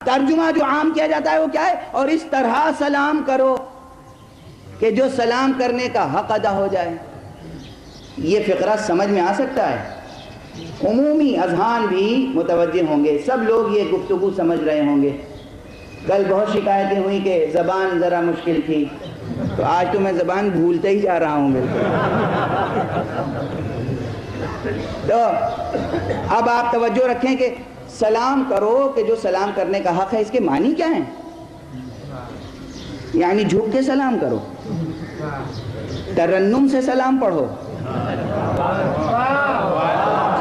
ترجمہ جو عام کیا جاتا ہے وہ کیا ہے؟ اور اس طرح سلام کرو کہ جو سلام کرنے کا حق ادا ہو جائے. یہ فقرہ سمجھ میں آ سکتا ہے؟ عمومی اذہان بھی متوجہ ہوں گے، سب لوگ یہ گفتگو سمجھ رہے ہوں گے. کل بہت شکایتیں ہوئی کہ زبان ذرا مشکل تھی، تو آج تو میں زبان بھولتے ہی جا رہا ہوں بالکل. تو اب آپ توجہ رکھیں کہ سلام کرو کہ جو سلام کرنے کا حق ہے، اس کے معنی کیا ہیں؟ یعنی جھک کے سلام کرو، ترنم سے سلام پڑھو،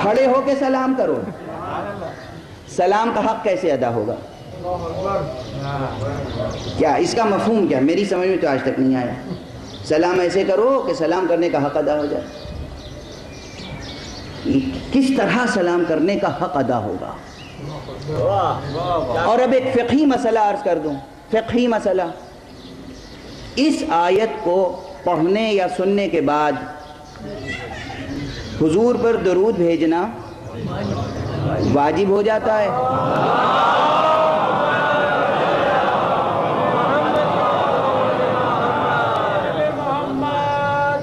کھڑے ہو کے سلام کرو. سلام کا حق کیسے ادا ہوگا؟ کیا اس کا مفہوم کیا؟ میری سمجھ میں تو آج تک نہیں آیا. سلام ایسے کرو کہ سلام کرنے کا حق ادا ہو جائے. کس طرح سلام کرنے کا حق ادا ہوگا؟ اور اب ایک فقہی مسئلہ عرض کر دوں. فقہی مسئلہ، اس آیت کو پڑھنے یا سننے کے بعد حضور پر درود بھیجنا واجب ہو جاتا ہے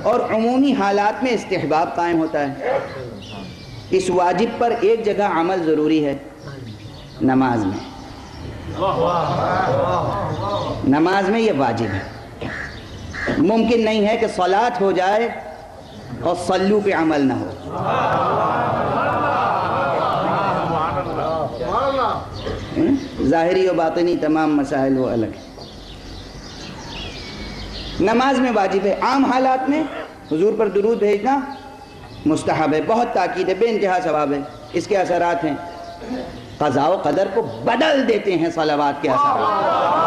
اور عمومی حالات میں استحباب قائم ہوتا ہے. اس واجب پر ایک جگہ عمل ضروری ہے، نماز میں. نماز میں یہ واجب ہے. ممکن نہیں ہے کہ صلاۃ ہو جائے اور صلو پہ عمل نہ ہو. ظاہری و باطنی تمام مسائل وہ الگ ہیں. نماز میں واجب ہے. عام حالات میں حضور پر درود بھیجنا مستحب ہے، بہت تاکید ہے، بے انتہا ثواب ہے. اس کے اثرات ہیں قضاء و قدر کو بدل دیتے ہیں صلوات کے اثرات.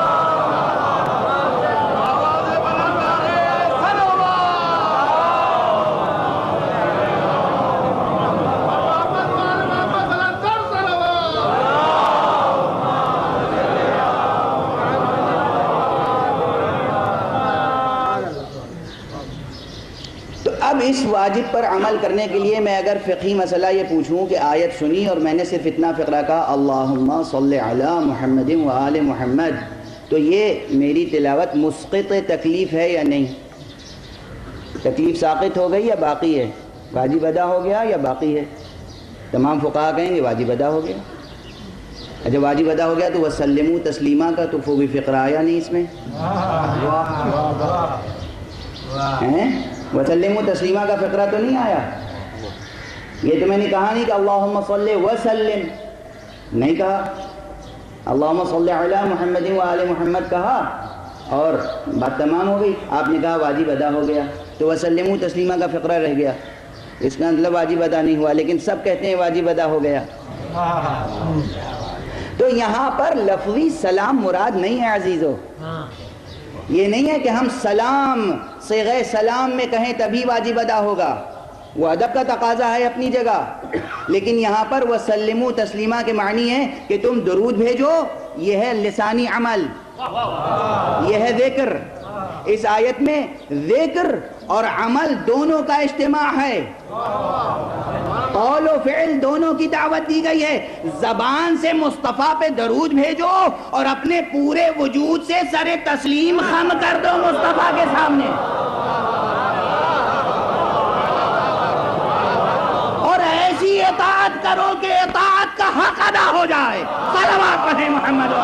اب اس واجب پر عمل کرنے کے لیے میں اگر فقہی مسئلہ یہ پوچھوں کہ آیت سنی اور میں نے صرف اتنا فقرہ کہا اللہم صلی علی محمد و آل محمد، تو یہ میری تلاوت مسقط تکلیف ہے یا نہیں؟ تکلیف ساقط ہو گئی یا باقی ہے؟ واجب ادا ہو گیا یا باقی ہے؟ تمام فقہا کہیں گے واجب ادا ہو گیا. جب واجب ادا ہو گیا تو وسلموا تسلیما کا تو وہ بھی فقرہ آیا نہیں اس میں. وسلم و تسلیمہ کا فقرہ تو نہیں آیا. یہ تو میں نے کہا نہیں کہ اللہم صلی وسلم، نہیں کہا. اللہم صلی علی محمد و آل محمد کہا اور بات تمام ہو گئی. آپ نے کہا واجب ادا ہو گیا تو وسلم و تسلیمہ کا فقرہ رہ گیا. اس کا مطلب واجب ادا نہیں ہوا، لیکن سب کہتے ہیں واجب ادا ہو گیا. تو یہاں پر لفظی سلام مراد نہیں ہے عزیزو. یہ نہیں ہے کہ ہم سلام صیغہ سلام میں کہیں تبھی واجب ادا ہوگا، وہ ادب کا تقاضا ہے اپنی جگہ. لیکن یہاں پر وسلموا تسلیما کے معنی ہے کہ تم درود بھیجو. یہ ہے لسانی عمل، یہ ہے ذکر. اس آیت میں ذکر اور عمل دونوں کا اجتماع ہے. قول و فعل دونوں کی دعوت دی گئی ہے. زبان سے مصطفیٰ پہ درود بھیجو اور اپنے پورے وجود سے سر تسلیم خم کر دو مصطفیٰ کے سامنے، اور ایسی اطاعت کرو کہ اطاعت کا حق ادا ہو جائے. صلوات پڑھیں محمد و